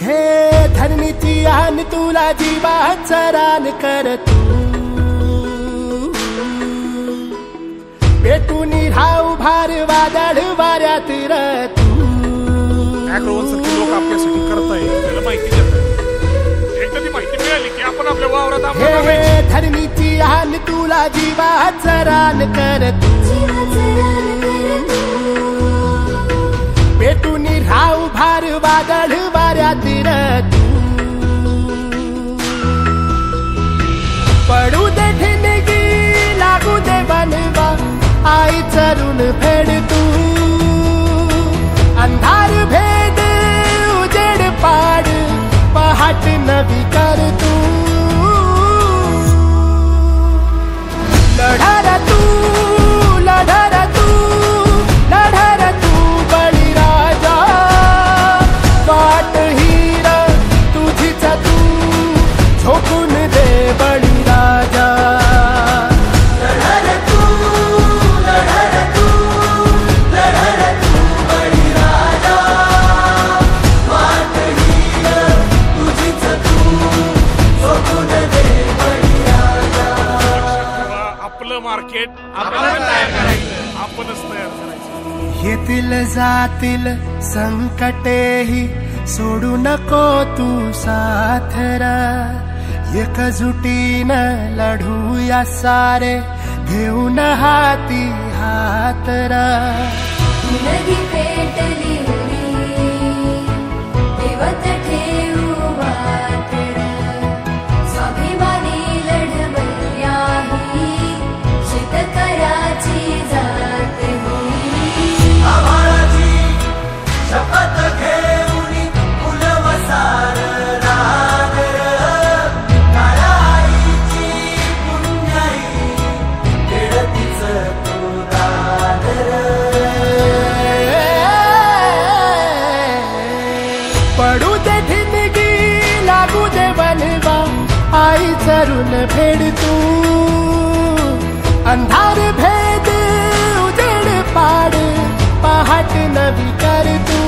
हे धरणीची आन तुला जीवाचा रान कर तू पेटून राहू भार वादळ वाऱ्यात तू लोक आपल्यासाठी करताय त्याला माहिती देतात एकदा ती माहिती मिळाली की आपण आपल्या वावरात हे धरणीची आन तुला जीवाचा रान कर तू पेटून राहू भार वादळ वाऱ्यात तू पडू दे ठिणगी लागू दे बनवा आई चरून फेड तू अंधार भेद उजेड पाड पहाट नवी कर तू लढार तू लढार तू लढार तू बळीराजा वाट हीर तुझीच तू झोकून दे बळीराजा मार्केट आपणच तयार करायचं आपणच तयार करायचं येतील जातील संकटेही सोडू नको तू साथरा एकजुटीनं लढूया सारे घेऊन हाती हातरा नदी पेटली देवत ठेवू वाटड स्वाभिमानी लढवल्याही शेतकऱ्याची जात होई आम्हाची शपथ घेऊन फुलवसार रागर काळाईची पुण्याई खेळतीच तो रागर पडू दे ठिणगी लागू दे बनवा आई चरून फेड तू अंधार भेद उजेड पाड पहाट नवी कर तू